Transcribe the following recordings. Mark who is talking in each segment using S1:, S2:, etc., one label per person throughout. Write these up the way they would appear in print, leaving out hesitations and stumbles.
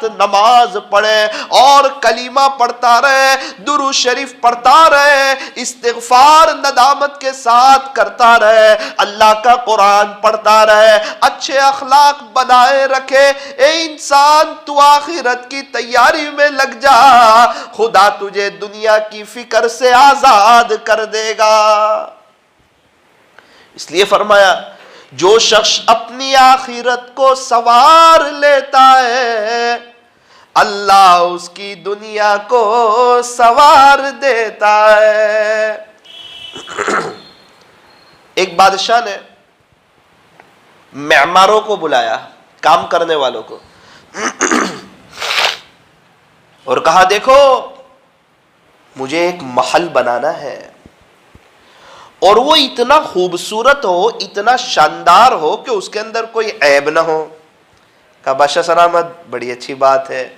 S1: ساتھ نماز پڑھے اور کلمہ پڑھتا رہے، درود شریف پڑھتا رہے، استغفار ندامت کے ساتھ کرتا رہے، اللہ کا قرآن پڑھتا رہے، اچھے اخلاق بنائے رکھے، اے انسان تو آخرت کی تیاری میں لگ جا، خدا تجھے دنیا کی فکر سے آزاد کر دے گا۔ اس لیے فرمایا جو شخص اپنی آخرت کو سنوار لیتا ہے اللہ اس کی دنیا کو سنوار دیتا ہے۔ ایک بادشاہ نے معماروں کو بلایا، کام کرنے والوں کو، اور کہا دیکھو مجھے ایک محل بنانا ہے، اور وہ اتنا خوبصورت ہو، اتنا شاندار ہو کہ اس کے اندر کوئی عیب نہ ہو۔ کہا بادشاہ سلامت، بڑی اچھی بات ہے،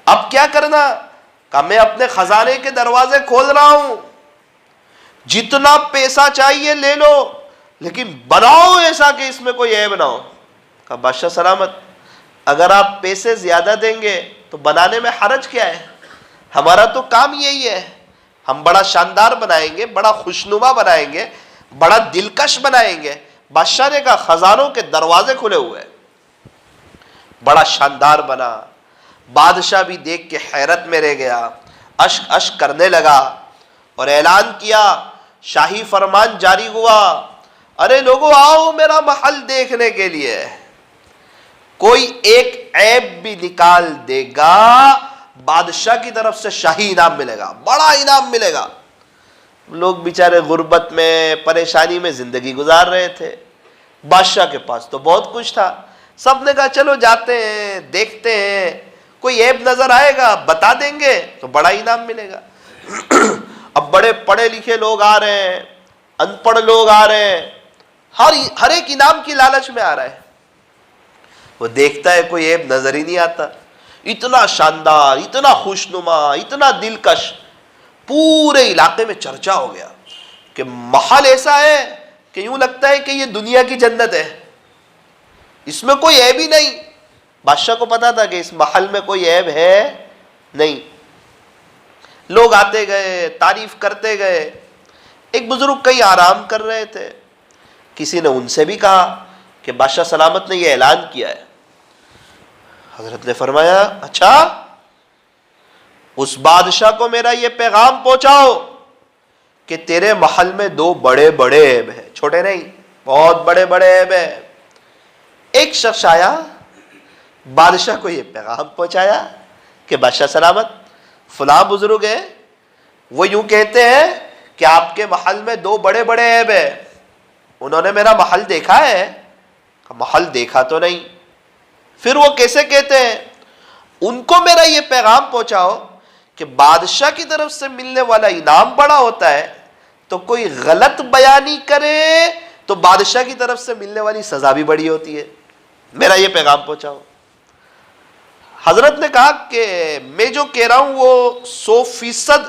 S1: اب کیا کرنا؟ کہا میں اپنے خزانے کے دروازے کھول رہا ہوں، جتنا پیسہ چاہیے لے لو، لیکن بناؤ ایسا کہ اس میں کوئی عیب نہ ہو۔ کہا بادشاہ سلامت، اگر آپ پیسے زیادہ دیں گے تو بنانے میں حرج کیا ہے؟ ہمارا تو کام یہی ہے، ہم بڑا شاندار بنائیں گے، بڑا خوشنما بنائیں گے، بڑا دلکش بنائیں گے۔ بادشاہ نے کہا خزانوں کے دروازے کھلے ہوئے، بڑا شاندار بنا۔ بادشاہ بھی دیکھ کے حیرت میں رہ گیا، اشک اشک کرنے لگا، اور اعلان کیا، شاہی فرمان جاری ہوا، ارے لوگو آؤ میرا محل دیکھنے کے لیے، کوئی ایک عیب بھی نکال دے گا بادشاہ کی طرف سے شاہی انعام ملے گا، بڑا انعام ملے گا۔ لوگ بیچارے غربت میں، پریشانی میں زندگی گزار رہے تھے، بادشاہ کے پاس تو بہت کچھ تھا، سب نے کہا چلو جاتے ہیں، دیکھتے ہیں، کوئی عیب نظر آئے گا بتا دیں گے تو بڑا انعام ملے گا۔ اب بڑے پڑھے لکھے لوگ آ رہے ہیں، ان پڑھ لوگ آ رہے ہیں، ہر ایک انعام کی لالچ میں آ رہا ہے۔ وہ دیکھتا ہے کوئی عیب نظر ہی نہیں آتا، اتنا شاندار، اتنا خوشنما، اتنا دلکش، پورے علاقے میں چرچا ہو گیا کہ محل ایسا ہے کہ یوں لگتا ہے کہ یہ دنیا کی جنت ہے، اس میں کوئی عیب ہی نہیں۔ بادشاہ کو پتا تھا کہ اس محل میں کوئی عیب ہے نہیں۔ لوگ آتے گئے، تعریف کرتے گئے۔ ایک بزرگ کئی آرام کر رہے تھے، کسی نے ان سے بھی کہا کہ بادشاہ سلامت نے یہ اعلان کیا ہے۔ حضرت نے فرمایا اچھا، اس بادشاہ کو میرا یہ پیغام پہنچاؤ کہ تیرے محل میں دو بڑے بڑے عیب ہیں، چھوٹے نہیں، بہت بڑے بڑے عیب ہیں۔ ایک شخص آیا، بادشاہ کو یہ پیغام پہنچایا کہ بادشاہ سلامت فلاں بزرگ ہے، وہ یوں کہتے ہیں کہ آپ کے محل میں دو بڑے بڑے عیب ہیں، انہوں نے میرا محل دیکھا ہے؟ محل دیکھا تو نہیں۔ پھر وہ کیسے کہتے ہیں؟ ان کو میرا یہ پیغام پہنچاؤ کہ بادشاہ کی طرف سے ملنے والا انعام بڑا ہوتا ہے، تو کوئی غلط بیانی کرے تو بادشاہ کی طرف سے ملنے والی سزا بھی بڑی ہوتی ہے، میرا یہ پیغام پہنچاؤ۔ حضرت نے کہا کہ میں جو کہہ رہا ہوں وہ 100%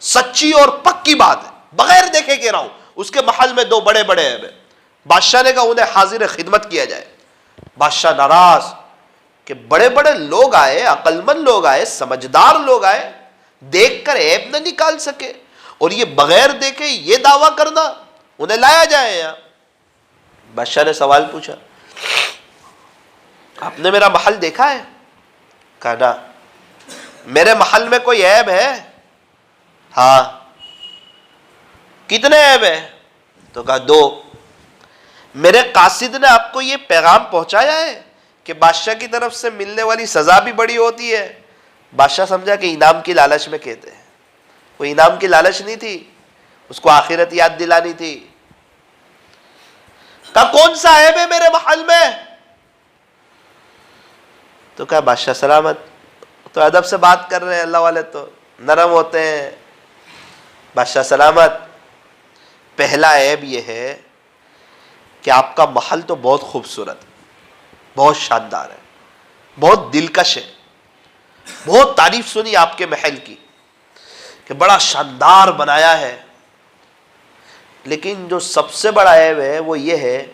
S1: سچی اور پکی بات ہے، بغیر دیکھے کہہ رہا ہوں، اس کے محل میں دو بڑے بڑے عیب ہیں۔ بادشاہ نے کہا انہیں حاضر خدمت کیا جائے۔ بادشاہ ناراض کہ بڑے بڑے لوگ آئے، عقل مند لوگ آئے، سمجھدار لوگ آئے، دیکھ کر عیب نہ نکال سکے، اور یہ بغیر دیکھے یہ دعویٰ کرنا، انہیں لایا جائے یہاں۔ بادشاہ نے سوال پوچھا، آپ نے میرا محل دیکھا ہے؟ کہا نا۔ میرے محل میں کوئی عیب ہے؟ ہاں۔ کتنے عیب ہیں؟ تو کہا دو۔ میرے قاصد نے آپ کو یہ پیغام پہنچایا ہے کہ بادشاہ کی طرف سے ملنے والی سزا بھی بڑی ہوتی ہے؟ بادشاہ سمجھا کہ انعام کی لالچ میں کہتے ہیں، کوئی انعام کی لالچ نہیں تھی، اس کو آخرت یاد دلانی تھی۔ کہا کون سا عیب ہے میرے محل میں؟ تو کہا بادشاہ سلامت، تو ادب سے بات کر رہے ہیں، اللہ والے تو نرم ہوتے ہیں۔ بادشاہ سلامت، پہلا عیب یہ ہے کہ آپ کا محل تو بہت خوبصورت ہے، بہت شاندار ہے، بہت دلکش ہے، بہت تعریف سنی آپ کے محل کی کہ بڑا شاندار بنایا ہے، لیکن جو سب سے بڑا عیب ہے وہ یہ ہے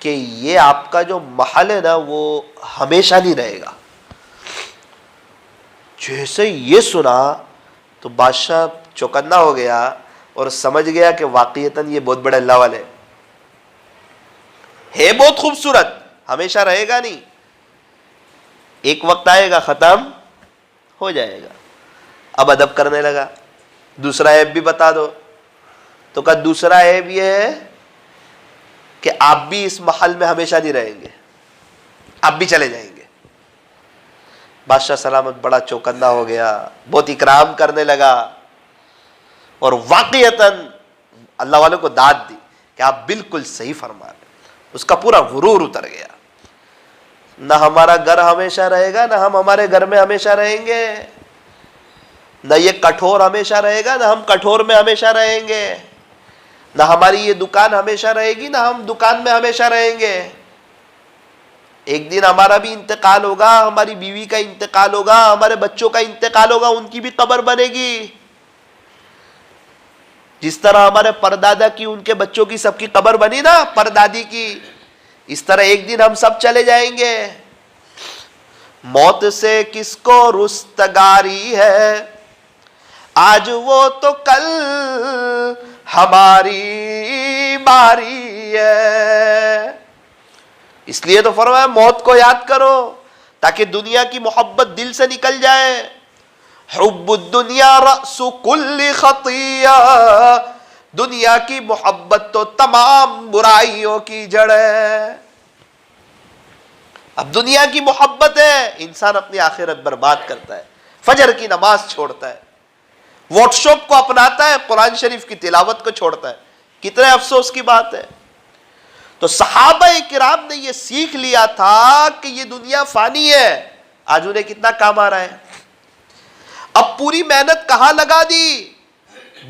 S1: کہ یہ آپ کا جو محل ہے نا وہ ہمیشہ نہیں رہے گا، جیسے یہ سنا تو بادشاہ چوکنا ہو گیا اور سمجھ گیا کہ واقعتاً یہ بہت بڑے اللہ والے ہے بہت خوبصورت، ہمیشہ رہے گا نہیں، ایک وقت آئے گا ختم ہو جائے گا۔ اب ادب کرنے لگا، دوسرا عیب بھی بتا دو، تو کہا دوسرا عیب یہ ہے کہ آپ بھی اس محل میں ہمیشہ نہیں رہیں گے، آپ بھی چلے جائیں گے۔ بادشاہ سلامت بڑا چوکنا ہو گیا، بہت اکرام کرنے لگا، اور واقعتاً اللہ والوں کو داد دی کہ آپ بالکل صحیح فرما رہے۔ اس کا پورا غرور اتر گیا، نہ ہمارا گھر ہمیشہ رہے گا، نہ ہم ہمارے گھر میں ہمیشہ رہیں گے، نہ یہ کٹھور ہمیشہ رہے گا، نہ ہم کٹھور میں ہمیشہ رہیں گے، نہ ہماری یہ دکان ہمیشہ رہے گی، نہ ہم دکان میں ہمیشہ رہیں گے۔ ایک دن ہمارا بھی انتقال ہوگا، ہماری بیوی کا انتقال ہوگا، ہمارے بچوں کا انتقال ہوگا، ان کی بھی قبر بنے گی۔ جس طرح ہمارے پردادا کی، ان کے بچوں کی، سب کی قبر بنی نا، پردادی کی، اس طرح ایک دن ہم سب چلے جائیں گے۔ موت سے کس کو رستگاری ہے، آج وہ تو کل ہماری باری ہے۔ اس لیے تو فرمایا موت کو یاد کرو تاکہ دنیا کی محبت دل سے نکل جائے۔ حب الدنیا رأس کل خطیہ، دنیا کی محبت تو تمام برائیوں کی جڑ ہے۔ اب دنیا کی محبت ہے، انسان اپنی آخرت برباد کرتا ہے، فجر کی نماز چھوڑتا ہے، واٹس ایپ کو اپناتا ہے، قرآن شریف کی تلاوت کو چھوڑتا ہے۔ کتنے افسوس کی بات ہے۔ تو صحابہ کرام نے یہ سیکھ لیا تھا کہ یہ دنیا فانی ہے، آج انہیں کتنا کام آ رہا ہے۔ اب پوری محنت کہاں لگا دی؟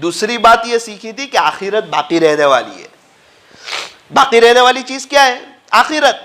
S1: دوسری بات یہ سیکھی تھی کہ آخرت باقی رہنے والی ہے۔ باقی رہنے والی چیز کیا ہے؟ آخرت۔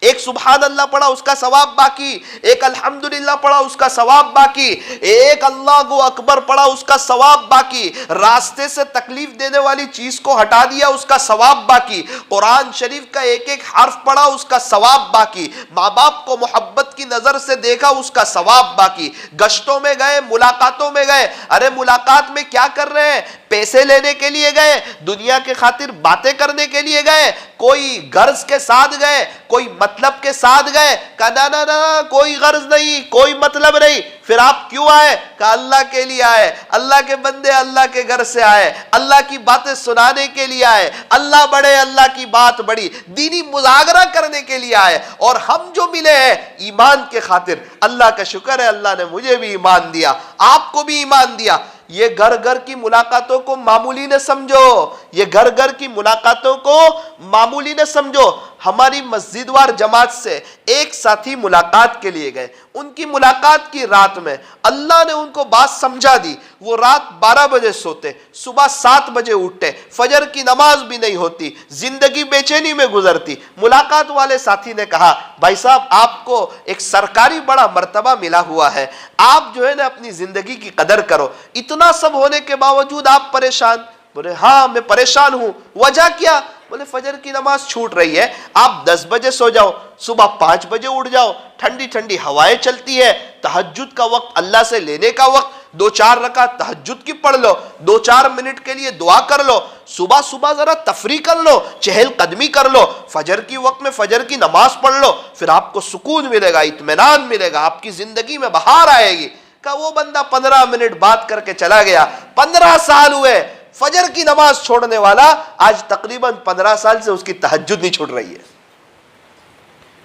S1: ایک سبحان اللہ پڑھا اس کا ثواب باقی، ایک الحمدللہ پڑھا اس کا ثواب باقی، ایک اللہ اکبر پڑھا اس کا ثواب باقی، راستے سے تکلیف دینے والی چیز کو ہٹا دیا اس کا ثواب باقی، قرآن شریف کا ایک ایک حرف پڑھا اس کا ثواب باقی، ماں باپ کو محبت کی نظر سے دیکھا اس کا ثواب باقی، گشتوں میں گئے، ملاقاتوں میں گئے، ارے ملاقات میں کیا کر رہے ہیں؟ پیسے لینے کے لیے گئے، دنیا کے خاطر باتیں کرنے کے لیے گئے، کوئی غرض کے ساتھ گئے، کوئی مطلب کے ساتھ گئے، کہا نا نا نا کوئی غرض نہیں، کوئی مطلب نہیں۔ پھر آپ کیوں آئے؟ کہا اللہ کے لیے آئے، اللہ کے بندے اللہ کے گھر سے آئے، اللہ کی باتیں سنانے کے لیے آئے، اللہ بڑے، اللہ کی بات بڑی، دینی مذاکرہ کرنے کے لیے آئے، اور ہم جو ملے ہیں ایمان کے خاطر۔ اللہ کا شکر ہے اللہ نے مجھے بھی ایمان دیا، آپ کو بھی ایمان دیا۔ یہ گھر گھر کی ملاقاتوں کو معمولی نہ سمجھو، یہ گھر گھر کی ملاقاتوں کو معمولی نہ سمجھو۔ ہماری مسجد وار جماعت سے ایک ساتھی ملاقات کے لیے گئے، ان کی ملاقات کی رات میں اللہ نے ان کو بات سمجھا دی، وہ رات 12 بجے سوتے، صبح 7 بجے اٹھتے، فجر کی نماز بھی نہیں ہوتی، زندگی بے چینی میں گزرتی۔ ملاقات والے ساتھی نے کہا بھائی صاحب آپ کو ایک سرکاری بڑا مرتبہ ملا ہوا ہے، آپ جو ہے نا اپنی زندگی کی قدر کرو، اتنا سب ہونے کے باوجود آپ پریشان؟ بولے ہاں میں پریشان ہوں۔ وجہ کیا؟ بولے فجر کی نماز چھوٹ رہی ہے، آپ 10 بجے سو جاؤ، صبح 5 بجے اٹھ جاؤ، ٹھنڈی ٹھنڈی ہوائیں چلتی ہے، تہجد کا وقت اللہ سے لینے کا وقت، 2-4 رکعت تہجد کی پڑھ لو، 2-4 منٹ کے لیے دعا کر لو، صبح صبح ذرا تفریح کر لو، چہل قدمی کر لو، فجر کی وقت میں فجر کی نماز پڑھ لو، پھر آپ کو سکون ملے گا، اطمینان ملے گا، آپ کی زندگی میں بہار آئے گی۔ کہ وہ بندہ 15 منٹ بات کر کے چلا گیا، 15 سال ہوئے فجر کی نماز چھوڑنے والا، آج تقریباً 15 سال سے اس کی تہجد نہیں چھوٹ رہی ہے۔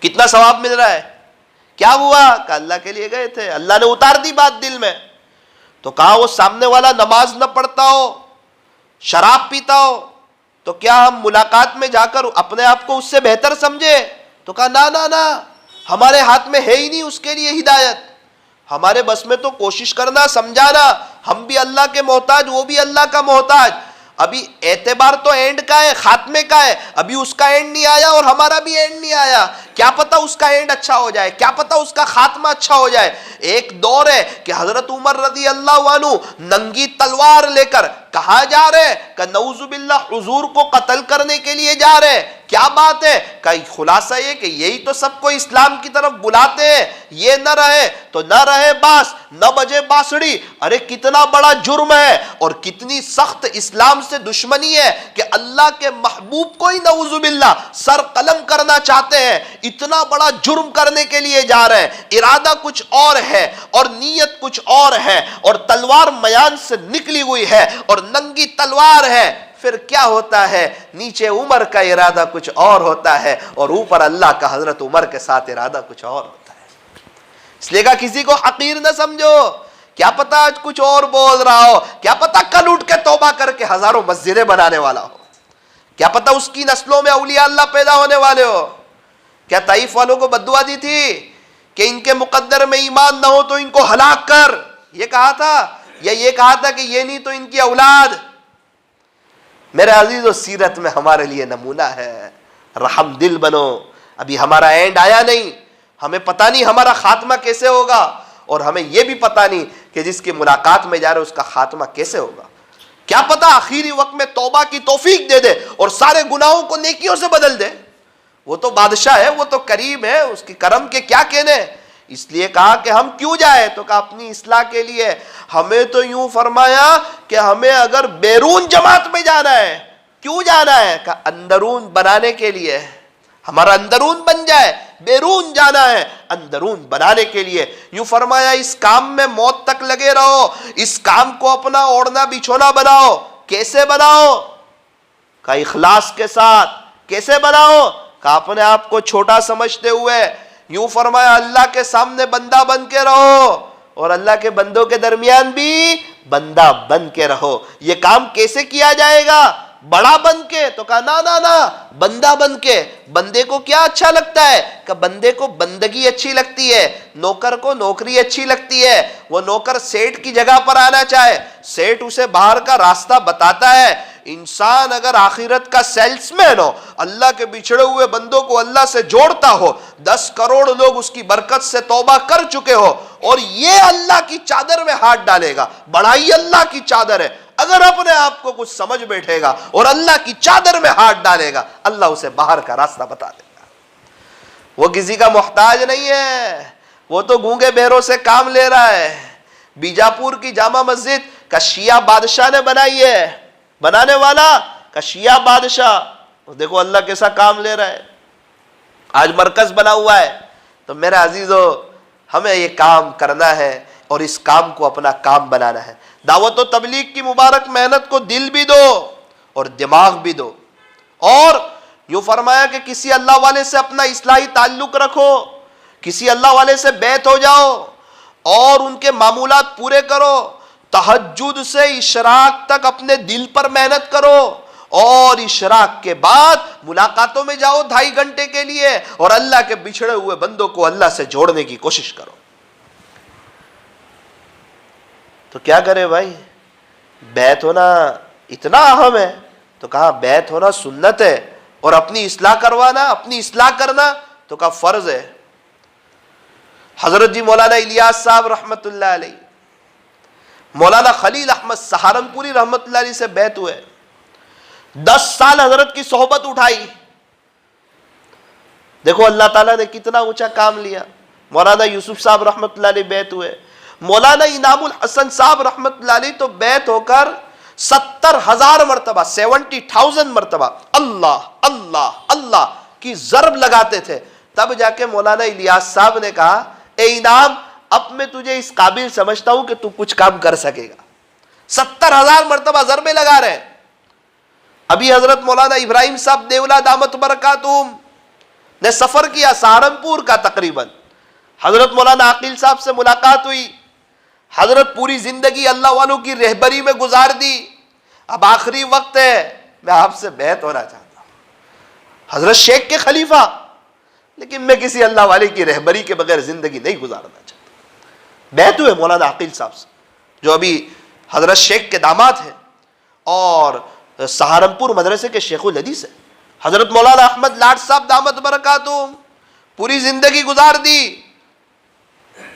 S1: کتنا ثواب مل رہا ہے؟ کیا ہوا؟ کہ اللہ کے لیے گئے تھے، اللہ نے اتار دی بات دل میں۔ تو کہا وہ سامنے والا نماز نہ پڑھتا ہو، شراب پیتا ہو، تو کیا ہم ملاقات میں جا کر اپنے آپ کو اس سے بہتر سمجھے؟ تو کہا نا نا نا، ہمارے ہاتھ میں ہے ہی نہیں اس کے لیے ہدایت، ہمارے بس میں تو کوشش کرنا، سمجھانا، ہم بھی اللہ کے محتاج، وہ بھی اللہ کا محتاج۔ ابھی اعتبار تو اینڈ کا ہے، خاتمے کا ہے، ابھی اس کا اینڈ نہیں آیا اور ہمارا بھی اینڈ نہیں آیا، کیا پتہ اس کا اینڈ اچھا ہو جائے، کیا پتہ اس کا خاتمہ اچھا ہو جائے۔ ایک دور ہے کہ حضرت عمر رضی اللہ عنہ ننگی تلوار لے کر کہاں جا رہے؟ کہ نعوذ باللہ حضور کو قتل کرنے کے لیے جا رہے۔ کیا بات ہے؟ کہ خلاصہ یہ کہ یہی تو سب کو اسلام کی طرف بلاتے ہیں، یہ نہ رہے تو نہ رہے باس، نہ بجے باسڑی۔ ارے کتنا بڑا جرم ہے اور کتنی سخت اسلام سے دشمنی ہے کہ اللہ کے محبوب کو ہی نعوذ باللہ سر قلم کرنا چاہتے ہیں۔ اتنا بڑا جرم کرنے کے لیے جا رہے ہیں، ارادہ کچھ اور ہے اور نیت کچھ اور ہے، اور تلوار میان سے نکلی ہوئی ہے اور ننگی تلوار ہے۔ پھر کیا ہوتا ہے؟ نیچے عمر کا ارادہ کچھ اور ہوتا ہے اور اوپر اللہ کا حضرت عمر کے ساتھ ارادہ کچھ اور ہوتا ہے۔ اس لیے کہا کسی کو حقیر نہ سمجھو، کیا پتا آج کچھ اور بول رہا ہو، کیا پتا کل اٹھ کے توبہ کر کے ہزاروں مسجدیں بنانے والا ہو، کیا پتا اس کی نسلوں میں اولیاء اللہ پیدا ہونے والے ہو۔ کیا طائف والوں کو بد دعا دی تھی کہ ان کے مقدر میں ایمان نہ ہو تو ان کو ہلاک کر، یہ کہا تھا؟ یا یہ کہا تھا کہ یہ نہیں تو ان کی اولاد؟ میرے عزیزو، سیرت میں ہمارے لیے نمونہ ہے، رحم دل بنو۔ ابھی ہمارا اینڈ آیا نہیں، ہمیں پتہ نہیں ہمارا خاتمہ کیسے ہوگا، اور ہمیں یہ بھی پتہ نہیں کہ جس کی ملاقات میں جا رہے اس کا خاتمہ کیسے ہوگا۔ کیا پتہ آخری وقت میں توبہ کی توفیق دے دے اور سارے گناہوں کو نیکیوں سے بدل دے۔ وہ تو بادشاہ ہے، وہ تو کریم ہے، اس کی کرم کے کیا کہنے۔ اس لیے کہا کہ ہم کیوں جائیں، تو کہا اپنی اصلاح کے لیے۔ ہمیں تو یوں فرمایا کہ ہمیں اگر بیرون جماعت میں جانا ہے، کیوں جانا ہے؟ کہ اندرون بنانے کے لیے، ہمارا اندرون بن جائے۔ بیرون جانا ہے اندرون بنانے کے لیے۔ یوں فرمایا اس کام میں موت تک لگے رہو، اس کام کو اپنا اوڑھنا بچھونا بناؤ۔ کیسے بناؤ؟ کہ اخلاص کے ساتھ۔ کیسے بناؤ؟ کہ اپنے آپ کو چھوٹا سمجھتے ہوئے۔ یوں فرمایا اللہ کے سامنے بندہ بن کے رہو اور اللہ کے بندوں کے درمیان بھی بندہ بن کے رہو۔ یہ کام کیسے کیا جائے گا؟ بڑا بن کے؟ تو کہا نا، بندہ بن کے۔ بندے کو کیا اچھا لگتا ہے؟ کہ بندے کو بندگی اچھی لگتی ہے، نوکر کو نوکری اچھی لگتی ہے۔ وہ نوکر سیٹ کی جگہ پر آنا چاہے، سیٹ اسے باہر کا راستہ بتاتا ہے۔ انسان اگر آخرت کا سیلس مین ہو، اللہ کے بچھڑے ہوئے بندوں کو اللہ سے جوڑتا ہو، 10 کروڑ لوگ اس کی برکت سے توبہ کر چکے ہو، اور یہ اللہ کی چادر میں ہاتھ ڈالے گا، بڑائی اللہ کی چادر ہے۔ اگر اپنے آپ کو کچھ سمجھ بیٹھے گا اور اللہ کی چادر میں ہاتھ ڈالے گا، اللہ اسے باہر کا راستہ بتا دے گا۔ وہ کسی کا محتاج نہیں ہے، وہ تو گونگے بہروں سے کام لے رہا ہے۔ بیجاپور کی جامع مسجد کا شیعہ بادشاہ نے بنائی ہے، بنانے والا کا شیعہ بادشاہ، دیکھو اللہ کیسا کام لے رہا ہے، آج مرکز بنا ہوا ہے۔ تو میرے عزیزو، ہمیں یہ کام کرنا ہے اور اس کام کو اپنا کام بنانا ہے۔ دعوت و تبلیغ کی مبارک محنت کو دل بھی دو اور دماغ بھی دو، اور یوں فرمایا کہ کسی اللہ والے سے اپنا اصلاحی تعلق رکھو، کسی اللہ والے سے بیعت ہو جاؤ اور ان کے معمولات پورے کرو۔ تہجد سے اشراق تک اپنے دل پر محنت کرو، اور اشراق کے بعد ملاقاتوں میں جاؤ 2.5 گھنٹے کے لیے، اور اللہ کے بچھڑے ہوئے بندوں کو اللہ سے جوڑنے کی کوشش کرو۔ تو کیا کرے بھائی؟ بیعت ہونا اتنا اہم ہے، تو کہا بیعت ہونا سنت ہے، اور اپنی اصلاح کروانا، اپنی اصلاح کرنا تو کہا فرض ہے۔ حضرت جی مولانا الیاس صاحب رحمت اللہ علیہ، مولانا خلیل احمد سہارنپوری رحمت اللہ علیہ سے بیعت ہوئے، 10 سال حضرت کی صحبت اٹھائی۔ دیکھو اللہ تعالیٰ نے کتنا اونچا کام لیا۔ مولانا یوسف صاحب رحمت اللہ علیہ بیعت ہوئے، مولانا انعام الحسن صاحب رحمت اللہ علیہ تو بیعت ہو کر 70,000 مرتبہ 70,000 مرتبہ اللہ اللہ اللہ کی ضرب لگاتے تھے۔ تب جا کے مولانا الیاس صاحب نے کہا، اے انعام، اب میں تجھے اس قابل سمجھتا ہوں کہ تو کچھ کام کر سکے گا۔ 70,000 مرتبہ ضربے لگا رہے ہیں۔ ابھی حضرت مولانا ابراہیم صاحب دیولہ دامت برکاتہم نے سفر کیا سہارنپور کا، تقریباً حضرت مولانا عاقل صاحب سے ملاقات ہوئی۔ حضرت پوری زندگی اللہ والوں کی رہبری میں گزار دی، اب آخری وقت ہے، میں آپ سے بیعت ہونا چاہتا ہوں، حضرت شیخ کے خلیفہ، لیکن میں کسی اللہ والے کی رہبری کے بغیر زندگی نہیں گزارنا چاہتا۔ بیعت ہوئے مولانا عاقل صاحب سے، جو ابھی حضرت شیخ کے داماد ہیں اور سہارنپور مدرسے کے شیخ الحدیث ہیں۔ حضرت مولانا احمد لاٹ صاحب دامت برکاتہم پوری زندگی گزار دی،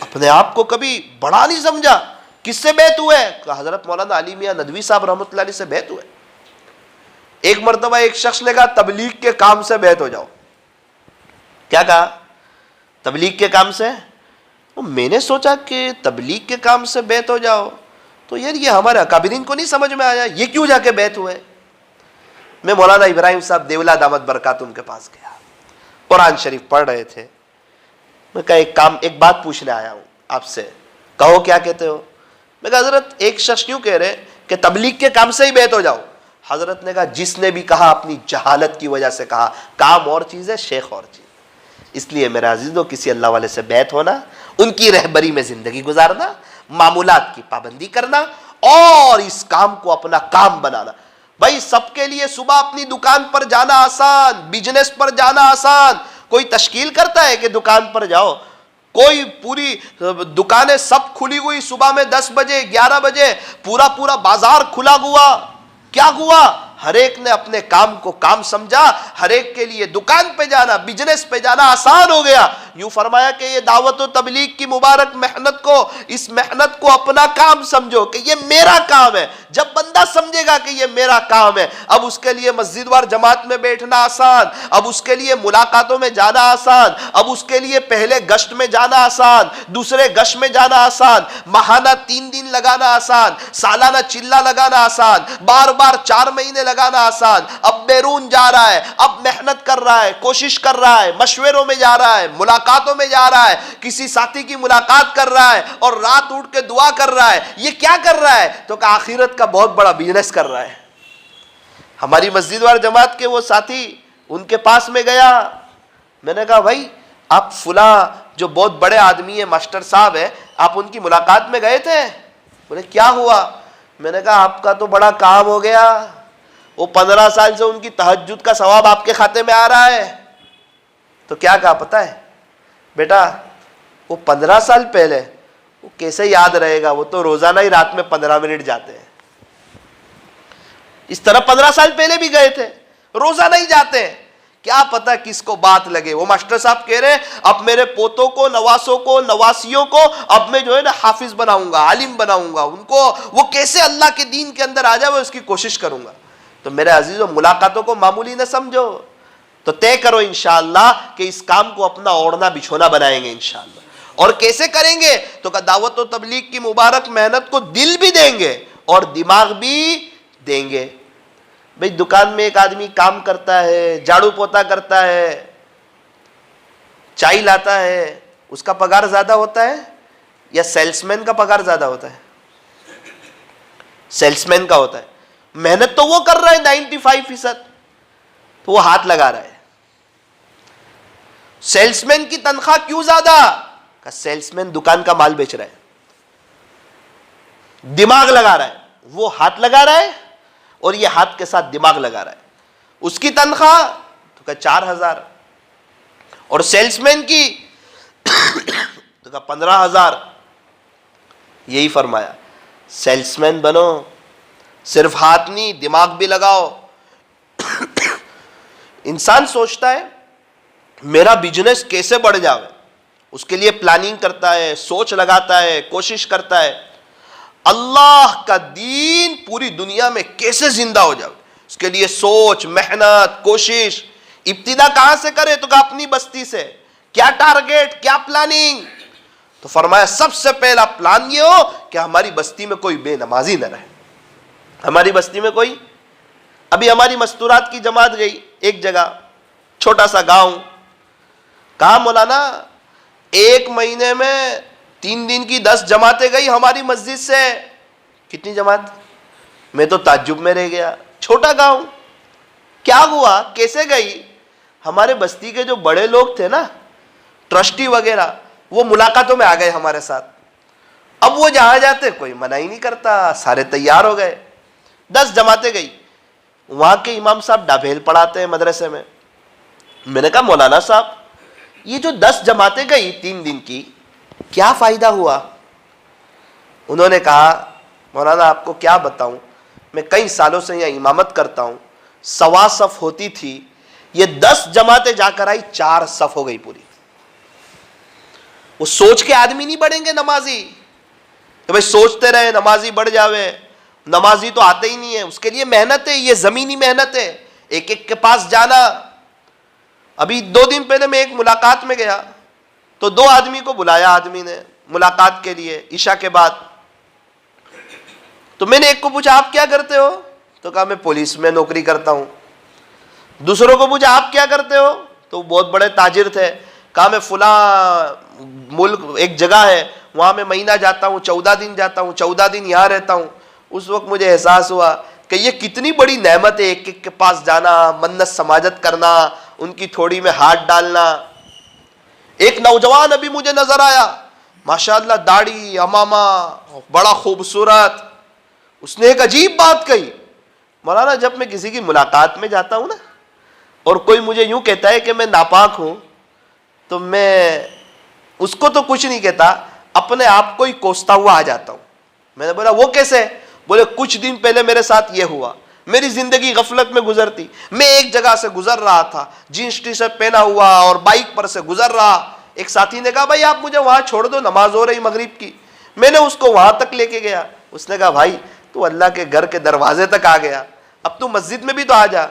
S1: اپنے آپ کو کبھی بڑا نہیں سمجھا۔ کس سے بیعت ہوئے؟ کہ حضرت مولانا علی میاں ندوی صاحب رحمۃ اللہ علیہ سے بیعت ہوئے۔ ایک مرتبہ ایک شخص نے کہا تبلیغ کے کام سے بیعت ہو جاؤ. کیا کہا؟ تبلیغ کے کام سے. میں نے سوچا کہ تبلیغ کے کام سے بیعت ہو جاؤ تو یار یہ ہمارے اکابرین کو نہیں سمجھ میں آیا, یہ کیوں جا کے بیعت ہوئے. میں مولانا ابراہیم صاحب دیولہ دامت برکاتہم کے پاس گیا, قرآن شریف پڑھ رہے تھے. میں کہا ایک بات پوچھنے آیا ہوں آپ سے, کہو کیا کہتے ہو. میں کہا حضرت ایک شخص کیوں کہہ رہے کہ تبلیغ کے کام سے ہی بیعت ہو جاؤ. حضرت نے کہا جس نے بھی کہا اپنی جہالت کی وجہ سے کہا, کام اور چیز ہے, شیخ اور چیز. اس لیے میرے عزیزو, کسی اللہ والے سے بیعت ہونا, ان کی رہبری میں زندگی گزارنا, معمولات کی پابندی کرنا اور اس کام کو اپنا کام بنانا. بھائی سب کے لیے صبح اپنی دکان پر جانا آسان, بزنس پر جانا آسان. کوئی تشکیل کرتا ہے کہ دکان پر جاؤ, کوئی پوری دکانیں سب کھلی ہوئی, صبح میں 10 بجے 11 بجے پورا بازار کھلا ہوا. کیا ہوا؟ ہر ایک نے اپنے کام کو کام سمجھا, ہر ایک کے لیے دکان پہ جانا, بزنس پہ جانا آسان ہو گیا. یوں فرمایا کہ یہ دعوت و تبلیغ کی مبارک محنت کو, اس محنت کو اپنا کام سمجھو کہ یہ میرا کام ہے. جب بندہ سمجھے گا کہ یہ میرا کام ہے, اب اس کے لیے مسجد وار جماعت میں بیٹھنا آسان, اب اس کے لیے ملاقاتوں میں جانا آسان, اب اس کے لیے پہلے گشت میں جانا آسان, دوسرے گشت میں جانا آسان, ماہانہ 3 دن لگانا آسان, سالانہ چلہ لگانا آسان, بار 4 مہینے لگانا آسان. اب بیرون جا رہا ہے, اب محنت کر رہا ہے, کوشش کر رہا ہے, مشوروں میں جا رہا ہے, ملاقاتوں میں جا رہا ہے, کسی ساتھی کی ملاقات کر رہا ہے اور رات اٹھ کے دعا کر رہا ہے. یہ کیا کر رہا ہے؟ تو کہ آخرت کا بہت بڑا بزنس کر رہا ہے. ہماری مسجد وار جماعت کے وہ ساتھی, ان کے پاس میں گیا, میں نے کہا بھائی آپ فلاں جو بہت بڑے آدمی ہیں, ماسٹر صاحب ہیں, آپ ان کی ملاقات میں گئے تھے؟ بولے کیا ہوا؟ میں نے کہا آپ کا تو بڑا کام ہو گیا, وہ 15 سال سے ان کی تہجد کا ثواب آپ کے کھاتے میں آ رہا ہے. تو کیا کہا پتہ ہے بیٹا, وہ 15 سال پہلے وہ کیسے یاد رہے گا, وہ تو روزانہ ہی رات میں 15 منٹ جاتے ہیں. اس طرح 15 سال پہلے بھی گئے تھے, روزانہ ہی جاتے ہیں. کیا پتہ کس کو بات لگے. وہ ماسٹر صاحب کہہ رہے ہیں اب میرے پوتوں کو, نواسوں کو, نواسیوں کو اب میں جو ہے نا حافظ بناؤں گا, عالم بناؤں گا, ان کو وہ کیسے اللہ کے دین کے اندر آ جائے وہ اس کی کوشش کروں گا. تو میرے عزیزوں, ملاقاتوں کو معمولی نہ سمجھو, تو طے کرو انشاءاللہ کہ اس کام کو اپنا اوڑھنا بچھونا بنائیں گے انشاءاللہ. اور کیسے کریں گے؟ تو کہ دعوت و تبلیغ کی مبارک محنت کو دل بھی دیں گے اور دماغ بھی دیں گے. بھئی دکان میں ایک آدمی کام کرتا ہے, جھاڑو پوتا کرتا ہے, چائے لاتا ہے, اس کا پگار زیادہ ہوتا ہے یا سیلس مین کا پگار زیادہ ہوتا ہے؟ سیلس مین کا ہوتا ہے. محنت تو وہ کر رہا ہے 95%, تو وہ ہاتھ لگا رہا ہے. سیلس مین کی تنخواہ کیوں زیادہ؟ کہ سیلس مین دکان کا مال بیچ رہا ہے, دماغ لگا رہا ہے, وہ ہاتھ لگا رہا ہے اور یہ ہاتھ کے ساتھ دماغ لگا رہا ہے. اس کی تنخواہ تو کہ 4000 اور سیلس مین کی تو کہ 15000. یہی فرمایا سیلس مین بنو, صرف ہاتھ نہیں دماغ بھی لگاؤ. انسان سوچتا ہے میرا بزنس کیسے بڑھ جائے, اس کے لیے پلاننگ کرتا ہے, سوچ لگاتا ہے, کوشش کرتا ہے. اللہ کا دین پوری دنیا میں کیسے زندہ ہو جائے, اس کے لیے سوچ, محنت, کوشش. ابتدا کہاں سے کرے؟ تو کہ اپنی بستی سے. کیا ٹارگیٹ, کیا پلاننگ؟ تو فرمایا سب سے پہلا پلان یہ ہو کہ ہماری بستی میں کوئی بے نمازی نہ رہے. ہماری بستی میں کوئی, ابھی ہماری مستورات کی جماعت گئی ایک جگہ, چھوٹا سا گاؤں. کہا مولانا 1 مہینے میں 3 دن کی 10 جماعتیں گئی ہماری مسجد سے. کتنی جماعت؟ میں تو تعجب میں رہ گیا. چھوٹا گاؤں, کیا ہوا, کیسے گئی؟ ہمارے بستی کے جو بڑے لوگ تھے نا, ٹرسٹی وغیرہ, وہ ملاقاتوں میں آ گئے ہمارے ساتھ. اب وہ جہاں جاتے کوئی منع ہی نہیں کرتا, سارے تیار ہو گئے. 10 جماعتیں گئی. وہاں کے امام صاحب ڈابھیل پڑھاتے ہیں مدرسے میں. میں نے کہا مولانا صاحب یہ جو 10 جماعتیں گئی 3 دن کی, کیا فائدہ ہوا؟ انہوں نے کہا مولانا آپ کو کیا بتاؤں, میں کئی سالوں سے یہاں امامت کرتا ہوں, 1.25 صف ہوتی تھی, یہ 10 جماعتیں جا کر آئی 4 صف ہو گئی پوری. وہ سوچ کے آدمی نہیں بڑھیں گے نمازی کہ بھئی سوچتے رہے نمازی بڑھ جاوے, نمازی تو آتے ہی نہیں ہے، اس کے لیے محنت ہے، یہ زمینی محنت ہے، ایک ایک کے پاس جانا. ابھی 2 دن پہلے میں ایک ملاقات میں گیا تو 2 آدمی کو بلایا آدمی نے ملاقات کے لیے عشاء کے بعد. تو میں نے ایک کو پوچھا آپ کیا کرتے ہو؟ تو کہا میں پولیس میں نوکری کرتا ہوں. دوسروں کو پوچھا آپ کیا کرتے ہو؟ تو بہت بڑے تاجر تھے. کہا میں فلاں ملک ایک جگہ ہے وہاں میں مہینہ جاتا ہوں، 14 دن جاتا ہوں، 14 دن یہاں رہتا ہوں. اس وقت مجھے احساس ہوا کہ یہ کتنی بڑی نعمت ہے، ایک ایک کے پاس جانا، منت سماجت کرنا، ان کی تھوڑی میں ہاتھ ڈالنا. ایک نوجوان ابھی مجھے نظر آیا، ماشاءاللہ داڑھی امامہ بڑا خوبصورت. اس نے ایک عجیب بات کہی، مولانا جب میں کسی کی ملاقات میں جاتا ہوں نا اور کوئی مجھے یوں کہتا ہے کہ میں ناپاک ہوں تو میں اس کو تو کچھ نہیں کہتا، اپنے آپ کو ہی کوستا ہوا آ جاتا ہوں. میں نے بولا وہ کیسے؟ بولے کچھ دن پہلے میرے ساتھ یہ ہوا، میری زندگی غفلت میں گزرتی، میں ایک جگہ سے گزر رہا تھا، جینس ٹی شرٹ پہنا ہوا اور بائک پر سے گزر رہا. ایک ساتھی نے کہا بھائی آپ مجھے وہاں چھوڑ دو، نماز ہو رہی مغرب کی. میں نے اس کو وہاں تک لے کے گیا. اس نے کہا بھائی تو اللہ کے گھر کے دروازے تک آ گیا، اب تو مسجد میں بھی تو آ جا.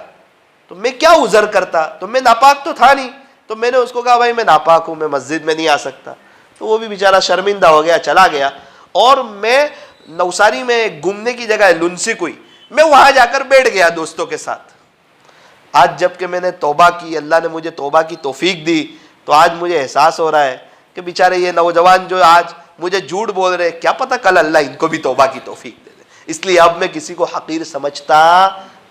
S1: تو میں کیا عذر کرتا، تو میں ناپاک تو تھا نہیں. تو میں نے اس کو کہا بھائی میں ناپاک ہوں، میں مسجد میں نہیں آ سکتا. تو وہ بھی بیچارہ شرمندہ ہو گیا، چلا گیا. اور میں نوساری میں گھومنے کی جگہ ہے لنسی کوئی، میں وہاں جا کر بیٹھ گیا دوستوں کے ساتھ. آج جب کہ میں نے توبہ کی، اللہ نے مجھے توبہ کی توفیق دی، تو آج مجھے احساس ہو رہا ہے کہ بیچارے یہ نوجوان جو آج مجھے جھوٹ بول رہے، کیا پتہ کل اللہ ان کو بھی توبہ کی توفیق دے دے. اس لیے اب میں کسی کو حقیر سمجھتا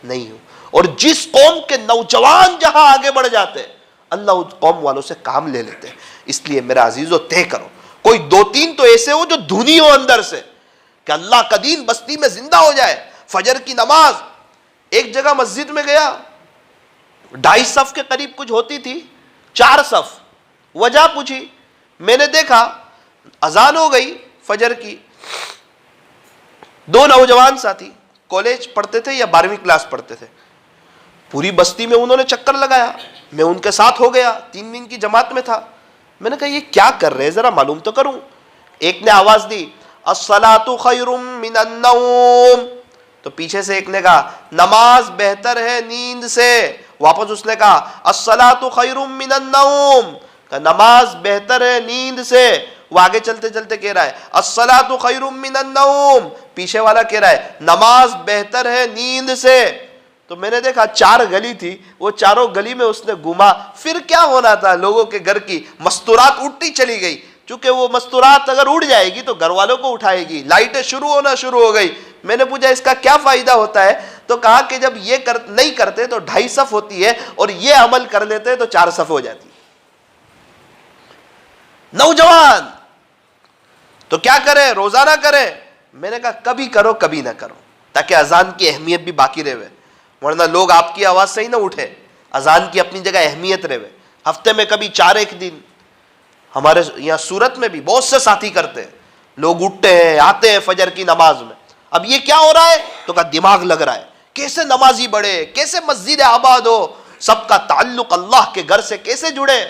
S1: نہیں ہوں. اور جس قوم کے نوجوان جہاں آگے بڑھ جاتے ہیں اللہ اس قوم والوں سے کام لے لیتے ہیں. اس لیے میرا عزیزو طے کرو، کوئی 2-3 تو ایسے ہو جو دھنی ہو اندر سے کہ اللہ کا دین بستی میں زندہ ہو جائے. فجر کی نماز ایک جگہ مسجد میں گیا، 2.5 صف کے قریب کچھ ہوتی تھی، 4 صف. وجہ پوچھی، میں نے دیکھا اذان ہو گئی فجر کی. 2 نوجوان ساتھی کالج پڑھتے تھے یا 12ویں کلاس پڑھتے تھے. پوری بستی میں انہوں نے چکر لگایا، میں ان کے ساتھ ہو گیا، 3 دن کی جماعت میں تھا. میں نے کہا یہ کیا کر رہے ذرا معلوم تو کروں. ایک نے آواز دی الصلاۃ خیر من النوم، تو پیچھے سے ایک نے کہا نماز بہتر ہے نیند سے. واپس اس نے کہا الصلاۃ خیر من النوم، کہ نماز بہتر ہے نیند سے. وہ آگے چلتے چلتے کہہ رہا ہے الصلاۃ خیر من النوم، پیچھے والا کہہ رہا ہے نماز بہتر ہے نیند سے. تو میں نے دیکھا 4 گلی تھی، وہ چاروں گلی میں اس نے گھوما. پھر کیا ہونا تھا، لوگوں کے گھر کی مستورات اٹھتی چلی گئی. چونکہ وہ مستورات اگر اڑ جائے گی تو گھر والوں کو اٹھائے گی، لائٹیں شروع ہونا شروع ہو گئی. میں نے پوچھا اس کا کیا فائدہ ہوتا ہے؟ تو کہا کہ جب یہ نہیں کرتے تو 2.5 صف ہوتی ہے، اور یہ عمل کر لیتے تو 4 صف ہو جاتی. نوجوان تو کیا کرے، روزانہ کرے. میں نے کہا کبھی کرو کبھی نہ کرو، تاکہ اذان کی اہمیت بھی باقی رہے، ورنہ لوگ آپ کی آواز سے ہی نہ اٹھے. اذان کی اپنی جگہ اہمیت رہے. ہفتے میں کبھی 4 دن. ہمارے یہاں سورت میں بھی بہت سے ساتھی کرتے ہیں، لوگ اٹھتے ہیں آتے ہیں فجر کی نماز میں. اب یہ کیا ہو رہا ہے؟ تو کہا دماغ لگ رہا ہے، کیسے نمازی بڑھے، کیسے مسجد آباد ہو، سب کا تعلق اللہ کے گھر سے کیسے جڑے.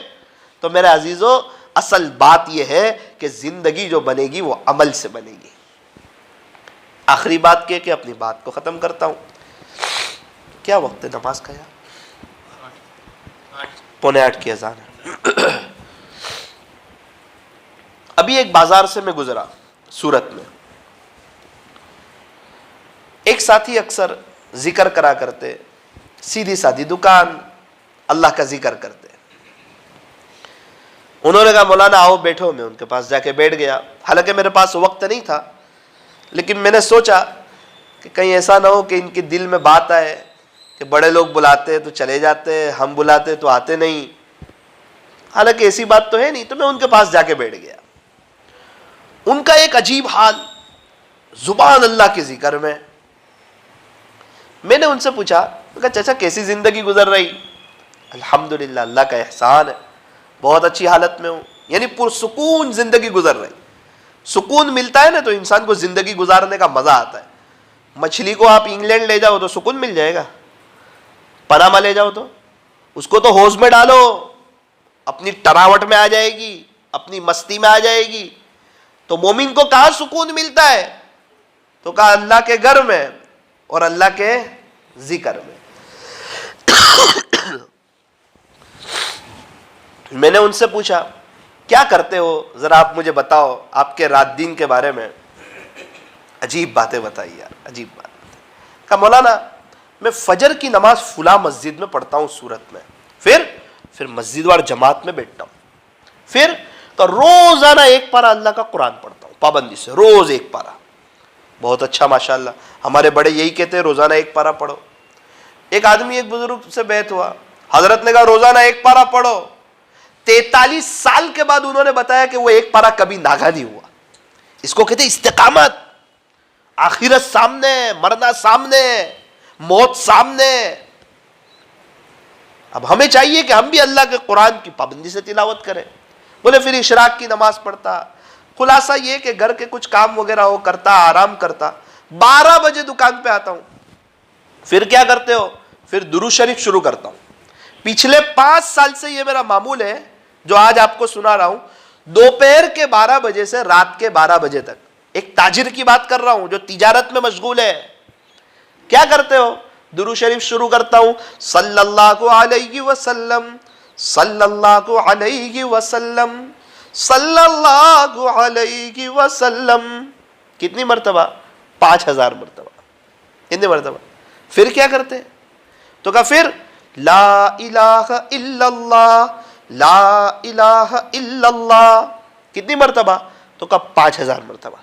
S1: تو میرے عزیزو اصل بات یہ ہے کہ زندگی جو بنے گی وہ عمل سے بنے گی. آخری بات کہ اپنی بات کو ختم کرتا ہوں. کیا وقت ہے نماز کا یار؟ 7:45 کی اذان ہے. ابھی ایک بازار سے میں گزرا سورت میں. ایک ساتھی اکثر ذکر کرا کرتے، سیدھی سادھی دکان، اللہ کا ذکر کرتے. انہوں نے کہا مولانا آؤ بیٹھو. میں ان کے پاس جا کے بیٹھ گیا. حالانکہ میرے پاس وقت نہیں تھا، لیکن میں نے سوچا کہ کہیں ایسا نہ ہو کہ ان کے دل میں بات آئے کہ بڑے لوگ بلاتے تو چلے جاتے، ہم بلاتے تو آتے نہیں. حالانکہ ایسی بات تو ہے نہیں. تو میں ان کے پاس جا کے بیٹھ گیا. ان کا ایک عجیب حال، زبان اللہ کے ذکر میں. میں نے ان سے پوچھا کہ چچا کیسی زندگی گزر رہی؟ الحمدللہ اللہ کا احسان ہے، بہت اچھی حالت میں ہوں. یعنی پرسکون زندگی گزر رہی. سکون ملتا ہے نا تو انسان کو زندگی گزارنے کا مزہ آتا ہے. مچھلی کو آپ انگلینڈ لے جاؤ تو سکون مل جائے گا، پناما لے جاؤ تو اس کو تو حوض میں ڈالو، اپنی ٹراوٹ میں آ جائے گی، اپنی مستی میں آ جائے گی. تو مومن کو کہاں سکون ملتا ہے؟ تو کہا اللہ کے گھر میں اور اللہ کے ذکر میں. میں نے ان سے پوچھا کیا کرتے ہو, ذرا آپ مجھے بتاؤ آپ کے رات دین کے بارے میں. عجیب باتیں بتائی یار, عجیب بات. کہا مولانا میں فجر کی نماز فلاں مسجد میں پڑھتا ہوں سورت میں, پھر مسجد وار جماعت میں بیٹھتا ہوں, پھر تو روزانہ ایک پارہ اللہ کا قرآن پڑھتا ہوں پابندی سے, روز ایک پارہ. بہت اچھا ماشاءاللہ, ہمارے بڑے یہی کہتے ہیں روزانہ ایک پارہ پڑھو. ایک آدمی ایک بزرگ سے بیعت ہوا, حضرت نے کہا روزانہ ایک پارہ پڑھو. 43 سال کے بعد انہوں نے بتایا کہ وہ ایک پارہ کبھی ناگا نہیں ہوا. اس کو کہتے ہیں استقامت. آخرت سامنے, مرنا سامنے, موت سامنے. اب ہمیں چاہیے کہ ہم بھی اللہ کے قرآن کی پابندی سے تلاوت کریں. بولے پھر اشراق کی نماز پڑھتا. خلاصہ یہ کہ گھر کے کچھ کام وغیرہ ہو کرتا, آرام کرتا, 12 بجے دکان پہ آتا ہوں. پھر کیا کرتے ہو؟ پھر درود شریف شروع کرتا ہوں. پچھلے 5 سال سے یہ میرا معمول ہے جو آج آپ کو سنا رہا ہوں. دوپہر کے 12 بجے سے رات کے 12 بجے تک, ایک تاجر کی بات کر رہا ہوں جو تجارت میں مشغول ہے. کیا کرتے ہو؟ درود شریف شروع کرتا ہوں, صلی اللہ علیہ وسلم, صلی اللہ علیہ وسلم, صلی اللہ علیہ وسلم. کتنی مرتبہ؟ 5000 مرتبہ. کتنی مرتبہ؟ پھر کیا کرتے؟ تو کہا پھر لا الہ الا اللہ, لا الہ الا اللہ. کتنی مرتبہ؟ تو کہا 5000 مرتبہ.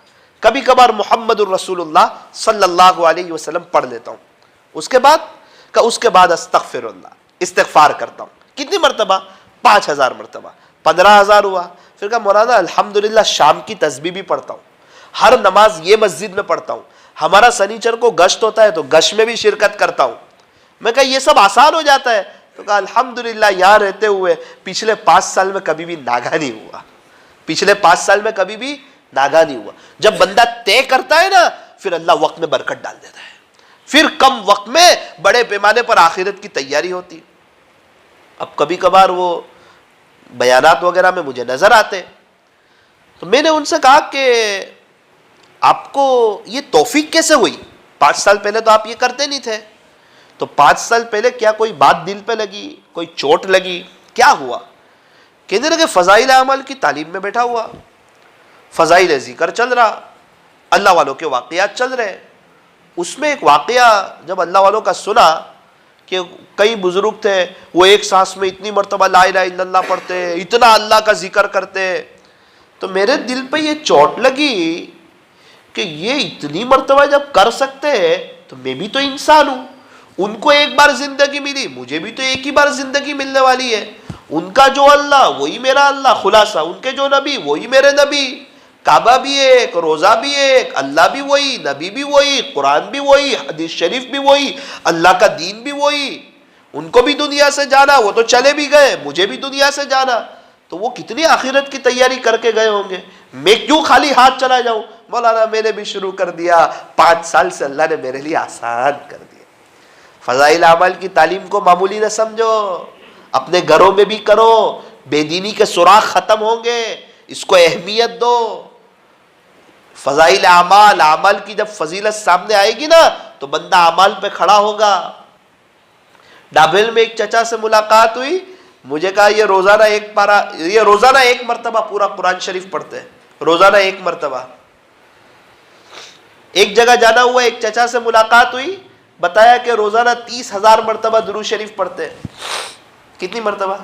S1: کبھی کبھار محمد الرسول اللہ صلی اللہ علیہ وسلم پڑھ لیتا ہوں. اس کے بعد استغفر اللہ, استغفار کرتا ہوں. کتنی مرتبہ؟ 5000 مرتبہ. 15000 ہوا. پھر کہا مولانا الحمدللہ شام کی تسبیح بھی پڑھتا ہوں, ہر نماز یہ مسجد میں پڑھتا ہوں, ہمارا سنیچر کو گشت ہوتا ہے تو گشت میں بھی شرکت کرتا ہوں. میں کہا یہ سب آسان ہو جاتا ہے؟ تو کہا الحمدللہ یہاں رہتے ہوئے پچھلے 5 سال میں کبھی بھی ناگا نہیں ہوا. پچھلے 5 سال میں کبھی بھی ناگا نہیں ہوا. جب بندہ طے کرتا ہے نا پھر اللہ وقت میں برکت ڈال دیتا ہے. پھر کم وقت میں بڑے پیمانے پر آخرت کی تیاری ہوتی. اب کبھی کبھار وہ بیانات وغیرہ میں مجھے نظر آتے تو میں نے ان سے کہا کہ آپ کو یہ توفیق کیسے ہوئی؟ 5 سال پہلے تو آپ یہ کرتے نہیں تھے. تو 5 سال پہلے کیا کوئی بات دل پہ لگی, کوئی چوٹ لگی, کیا ہوا؟ کہنے لگے فضائل اعمال کی تعلیم میں بیٹھا ہوا, فضائل ذکر چل رہا, اللہ والوں کے واقعات چل رہے. اس میں ایک واقعہ جب اللہ والوں کا سنا کہ کئی بزرگ تھے وہ ایک سانس میں اتنی مرتبہ لا الہ الا اللہ پڑھتے, اتنا اللہ کا ذکر کرتے, تو میرے دل پہ یہ چوٹ لگی کہ یہ اتنی مرتبہ جب کر سکتے ہیں تو میں بھی تو انسان ہوں. ان کو ایک بار زندگی ملی, مجھے بھی تو ایک ہی بار زندگی ملنے والی ہے. ان کا جو اللہ وہی میرا اللہ, خلاصہ ان کے جو نبی وہی میرے نبی. کعبہ بھی ایک, روزہ بھی ایک, اللہ بھی وہی, نبی بھی وہی, قرآن بھی وہی, حدیث شریف بھی وہی, اللہ کا دین بھی وہی. ان کو بھی دنیا سے جانا, وہ تو چلے بھی گئے, مجھے بھی دنیا سے جانا. تو وہ کتنی آخرت کی تیاری کر کے گئے ہوں گے. میں کیوں خالی ہاتھ چلا جاؤں؟ مولانا میں نے بھی شروع کر دیا, 5 سال سے اللہ نے میرے لیے آسان کر دیا. فضائل اعمال کی تعلیم کو معمولی نہ سمجھو, اپنے گھروں میں بھی کرو. بے دینی کے سوراخ ختم ہوں گے, اس کو اہمیت دو. فضائل اعمال, اعمال کی جب فضیلت سامنے آئے گی نا تو بندہ اعمال پہ کھڑا ہوگا. ڈابھیل میں ایک چچا سے ملاقات ہوئی, مجھے کہا یہ روزانہ ایک مرتبہ پورا قرآن شریف پڑھتے ہیں, روزانہ ایک مرتبہ. ایک جگہ جانا ہوا, ایک چچا سے ملاقات ہوئی, بتایا کہ روزانہ 30,000 مرتبہ درود شریف پڑھتے ہیں. کتنی مرتبہ؟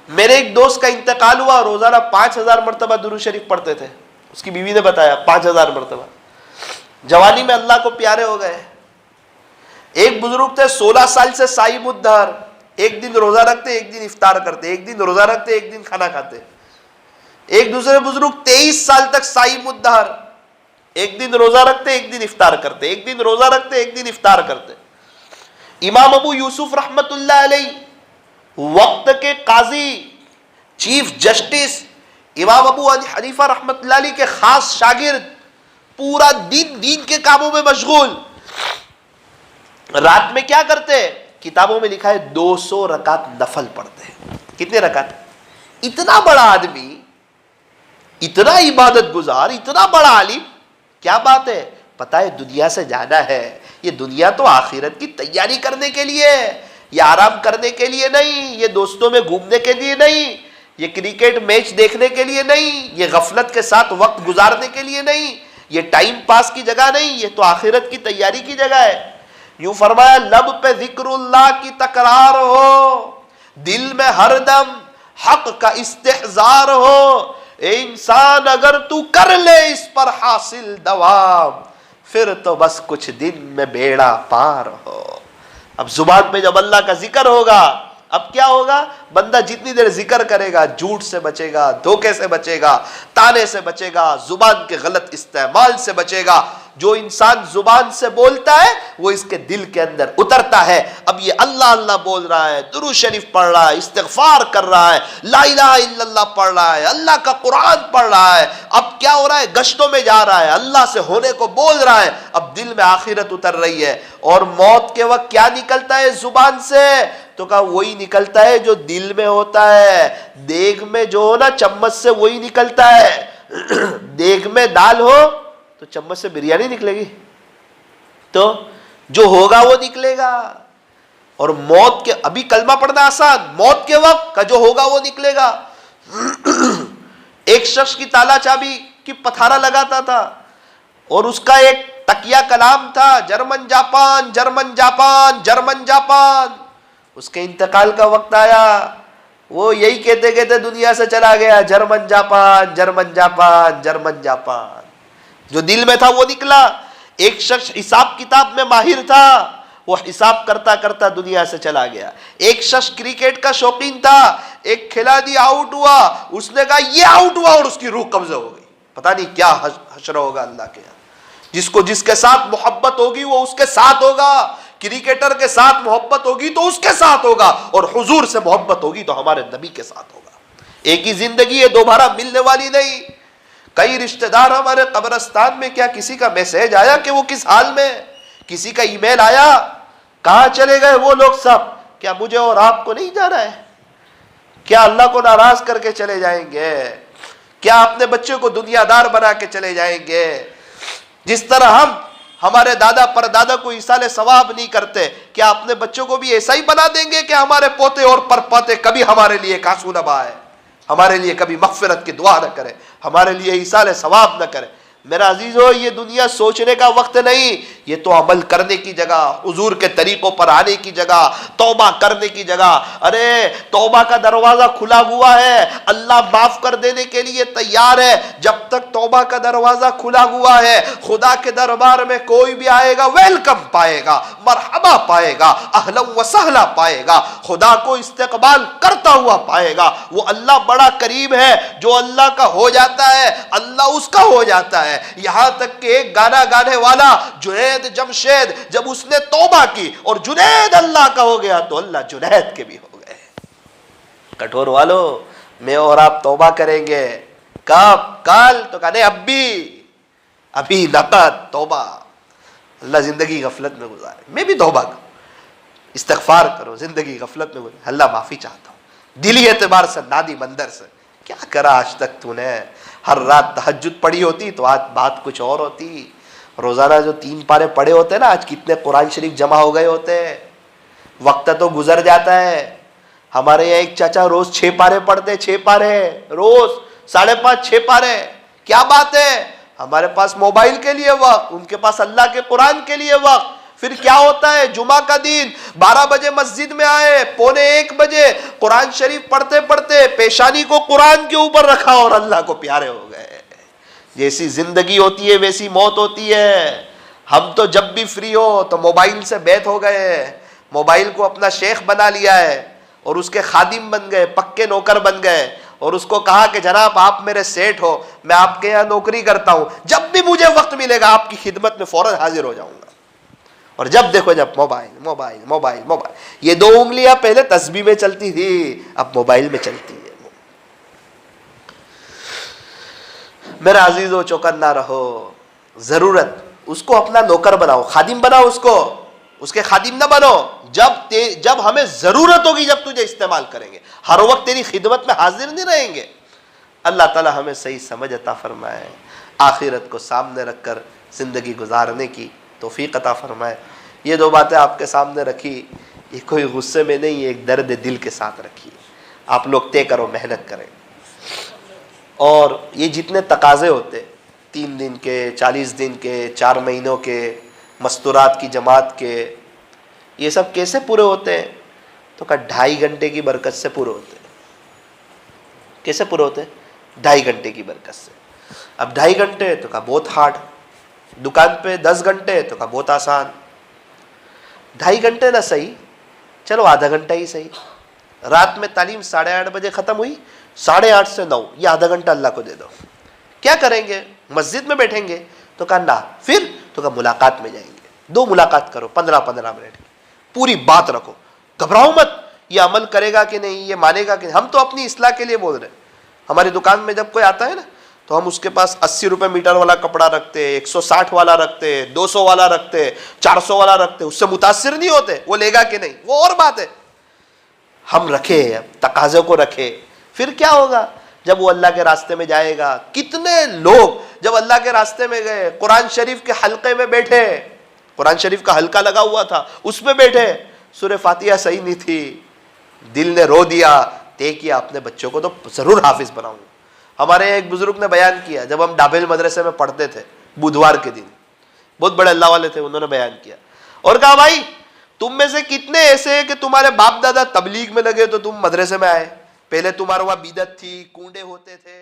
S1: میرے ایک دوست کا انتقال ہوا, روزانہ 5,000 مرتبہ درود شریف پڑھتے تھے. اس کی بیوی نے بتایا 5,000 مرتبہ. جوانی میں اللہ کو پیارے ہو گئے. ایک بزرگ تھے 16 سال سے صائم الدہر, ایک دن روزہ رکھتے, ایک دن افطار کرتے, ایک دن روزہ رکھتے, ایک دن کھانا کھاتے. ایک دوسرے بزرگ 23 سال تک صائم الدہر, ایک دن روزہ رکھتے, ایک دن افطار کرتے, ایک دن روزہ رکھتے, ایک دن افطار کرتے. امام ابو یوسف رحمت اللہ علیہ, وقت کے قاضی, چیف جسٹس, امام ابو حنیفہ رحمت اللہ علیہ کے خاص شاگرد, پورا دن دین کے کاموں میں مشغول. رات میں کیا کرتے؟ کتابوں میں لکھا ہے 200 رکعت نفل پڑھتے ہیں. کتنے رکعت؟ اتنا بڑا آدمی, اتنا عبادت گزار, اتنا بڑا عالم, کیا بات ہے؟ پتا ہے دنیا سے جانا ہے. یہ دنیا تو آخرت کی تیاری کرنے کے لیے ہے، یہ آرام کرنے کے لیے نہیں، یہ دوستوں میں گھومنے کے لیے نہیں، یہ کرکٹ میچ دیکھنے کے لیے نہیں، یہ غفلت کے ساتھ وقت گزارنے کے لیے نہیں، یہ ٹائم پاس کی جگہ نہیں، یہ تو آخرت کی تیاری کی جگہ ہے. یوں فرمایا لب پہ ذکر اللہ کی تکرار ہو، دل میں ہر دم حق کا استحضار ہو. اے انسان اگر تو کر لے اس پر حاصل دوام، پھر تو بس کچھ دن میں بیڑا پار ہو. اب زبان پہ جب اللہ کا ذکر ہوگا، اب کیا ہوگا؟ بندہ جتنی دیر ذکر کرے گا جھوٹ سے بچے گا، دھوکے سے بچے گا، تانے سے بچے گا، زبان کے غلط استعمال سے بچے گا. جو انسان زبان سے بولتا ہے وہ اس کے دل کے اندر اترتا ہے. اب یہ اللہ اللہ بول رہا ہے، درود شریف پڑھ رہا ہے، استغفار کر رہا ہے، لا الہ الا اللہ پڑھ رہا ہے، اللہ کا قرآن پڑھ رہا ہے. اب کیا ہو رہا ہے؟ گشتوں میں جا رہا ہے، اللہ سے ہونے کو بول رہا ہے، اب دل میں آخرت اتر رہی ہے. اور موت کے وقت کیا نکلتا ہے زبان سے؟ تو کہا وہی نکلتا ہے جو دل میں ہوتا ہے. دیگ میں جو ہو نا چمچ سے وہی نکلتا ہے. دیگ میں دال ہو تو چمچ سے بریانی نکلے گی؟ تو جو ہوگا وہ نکلے گا. اور موت کے، ابھی کلمہ پڑھنا آسان، موت کے وقت کا جو ہوگا وہ نکلے گا. ایک شخص کی تالا چابی کی پتھارا لگاتا تھا اور اس کا ایک تکیہ کلام تھا، German Japan German Japan German Japan. اس کے انتقال کا وقت آیا، وہ یہی کہتے کہتے دنیا سے چلا گیا، German Japan German Japan German Japan. جو دل میں تھا وہ نکلا. ایک شخص حساب کتاب میں ماہر تھا، وہ حساب کرتا کرتا دنیا سے چلا گیا. ایک شخص کرکٹ کا شوقین تھا، ایک کھلاڑی آؤٹ ہوا، اس نے کہا یہ آؤٹ ہوا اور اس کی روح قبضہ ہو گئی. پتہ نہیں کیا حشر ہوگا اللہ کے یہاں. جس کے ساتھ محبت ہوگی وہ اس کے ساتھ ہوگا. کرکٹر کے ساتھ محبت ہوگی تو اس کے ساتھ ہوگا، اور حضور سے محبت ہوگی تو ہمارے نبی کے ساتھ ہوگا. ایک ہی زندگی ہے، دوبارہ ملنے والی نہیں. کئی رشتہ دار ہمارے قبرستان میں، کیا کسی کا میسج آیا کہ وہ کس حال میں؟ کسی کا ای میل آیا؟ کہاں چلے گئے وہ لوگ سب؟ کیا مجھے اور آپ کو نہیں جانا ہے؟ کیا اللہ کو ناراض کر کے چلے جائیں گے؟ کیا اپنے بچوں کو دنیا دار بنا کے چلے جائیں گے؟ جس طرح ہم ہمارے دادا پر دادا کو ایصال ثواب نہیں کرتے، کیا اپنے بچوں کو بھی ایسا ہی بنا دیں گے کہ ہمارے پوتے اور پر پوتے کبھی ہمارے لیے ایک آنسو نہ بہائے، ہمارے لیے کبھی مغفرت کی دعا نہ کرے، ہمارے لیے ایصال ثواب نہ کرے؟ میرا عزیزو، یہ دنیا سوچنے کا وقت نہیں، یہ تو عمل کرنے کی جگہ، حضور کے طریقوں پر آنے کی جگہ، توبہ کرنے کی جگہ. ارے توبہ کا دروازہ کھلا ہوا ہے، اللہ معاف کر دینے کے لیے تیار ہے. جب تک توبہ کا دروازہ کھلا ہوا ہے، خدا کے دربار میں کوئی بھی آئے گا ویلکم پائے گا، مرحبا پائے گا، اہلا و سہلا پائے گا، خدا کو استقبال کرتا ہوا پائے گا. وہ اللہ بڑا قریب ہے، جو اللہ کا ہو جاتا ہے اللہ اس کا ہو جاتا ہے. یہاں تک کہ ایک گانا گانے والا جنید جمشید، جب اس نے توبہ کی اور جنید اللہ کا ہو گیا تو اللہ جنید کے بھی ہو گئے. کٹور والو، میں اور آپ توبہ کریں گے کب؟ کل؟ تو کہنے ابھی نقد توبہ. اللہ زندگی غفلت میں گزارے، میں بھی توبہ کروں، استغفار کرو، زندگی غفلت میں گزارے، اللہ معافی چاہتا ہوں دلی اعتبار سے، نادی مندر سے. کیا کرا آج تک تو نے؟ ہر رات تہجد پڑھی ہوتی تو آج بات کچھ اور ہوتی. روزانہ جو 3 پارے پڑھے ہوتے ہیں نا، آج کتنے قرآن شریف جمع ہو گئے ہوتے ہیں. وقت تو گزر جاتا ہے. ہمارے یہاں ایک چاچا روز 6 پارے پڑھتے، 6 پارے روز، 5.5 6 پارے. کیا بات ہے؟ ہمارے پاس موبائل کے لیے وقت، ان کے پاس اللہ کے قرآن کے لیے وقت. پھر کیا ہوتا ہے؟ جمعہ کا دن 12 بجے مسجد میں آئے، 12:45 بجے قرآن شریف پڑھتے پڑھتے پیشانی کو قرآن کے اوپر رکھا اور اللہ کو پیارے ہو گئے. جیسی زندگی ہوتی ہے ویسی موت ہوتی ہے. ہم تو جب بھی فری ہو تو موبائل سے بیت ہو گئے، موبائل کو اپنا شیخ بنا لیا ہے اور اس کے خادم بن گئے، پکے نوکر بن گئے، اور اس کو کہا کہ جناب آپ میرے سیٹ ہو، میں آپ کے یہاں نوکری کرتا ہوں، جب بھی مجھے وقت ملے گا آپ کی خدمت میں فوراً حاضر ہو جاؤں گا. اور جب دیکھو جب موبائل موبائل موبائل موبائل. یہ 2 انگلیاں پہلے تسبیح میں چلتی تھی، اب موبائل میں چلتی ہے. میرا عزیزو چوکنا رہو. ضرورت اس کو اپنا نوکر بناؤ، خادم بناؤ، اس کے خادم نہ بنو. جب ہمیں ضرورت ہوگی جب تجھے استعمال کریں گے، ہر وقت تیری خدمت میں حاضر نہیں رہیں گے. اللہ تعالی ہمیں صحیح سمجھ عطا فرمائے، آخرت کو سامنے رکھ کر زندگی گزارنے کی توفیق عطا فرمائے۔ یہ دو باتیں آپ کے سامنے رکھی، یہ کوئی غصے میں نہیں، ایک درد دل کے ساتھ رکھی۔ آپ لوگ طے کرو، محنت کریں، اور یہ جتنے تقاضے ہوتے 3 دن کے، 40 دن کے، 4 مہینوں کے، مستورات کی جماعت کے، یہ سب کیسے پورے ہوتے ہیں؟ تو کہا 2.5 گھنٹے کی برکت سے پورے ہوتے ہیں۔ کیسے پورے ہوتے ہیں؟ 2.5 گھنٹے کی برکت سے۔ اب 2.5 گھنٹے تو کہا بہت ہارڈ، دکان پہ 10 گھنٹے تو کہا بہت آسان۔ 2.5 گھنٹے نہ صحیح، چلو آدھا گھنٹہ ہی صحیح۔ رات میں تعلیم 8:30 بجے ختم ہوئی، 8:30 سے 9 یہ آدھا گھنٹہ اللہ کو دے دو۔ کیا کریں گے؟ مسجد میں بیٹھیں گے؟ تو کہا نہ، پھر تو کہا ملاقات میں جائیں گے، 2 ملاقات کرو 15-15 منٹ کی، پوری بات رکھو، گھبراؤ مت، یہ عمل کرے گا کہ نہیں، یہ مانے گا کہ نہیں۔ ہم تو اپنی اصلاح کے لیے بول رہے ہیں۔ ہماری دکان میں جب کوئی آتا ہے نا تو ہم اس کے پاس 80 روپے میٹر والا کپڑا رکھتے، 160 والا رکھتے، 200 والا رکھتے، 400 والا رکھتے، اس سے متاثر نہیں ہوتے، وہ لے گا کہ نہیں وہ اور بات ہے۔ ہم رکھے، تقاضے کو رکھے، پھر کیا ہوگا جب وہ اللہ کے راستے میں جائے گا؟ کتنے لوگ جب اللہ کے راستے میں گئے، قرآن شریف کے حلقے میں بیٹھے، قرآن شریف کا حلقہ لگا ہوا تھا، اس میں بیٹھے، سورہ فاتحہ صحیح نہیں تھی، دل نے رو دیا، طے کیا اپنے بچوں کو تو ضرور حافظ بناؤں گا۔ ہمارے ایک بزرگ نے بیان کیا، جب ہم ڈابل مدرسے میں پڑھتے تھے بدھوار کے دن، بہت بڑے اللہ والے تھے، انہوں نے بیان کیا اور کہا بھائی تم میں سے کتنے ایسے ہیں کہ تمہارے باپ دادا تبلیغ میں لگے تو تم مدرسے میں آئے؟ پہلے تمہارے وہاں بدعت تھی، کونڈے ہوتے تھے۔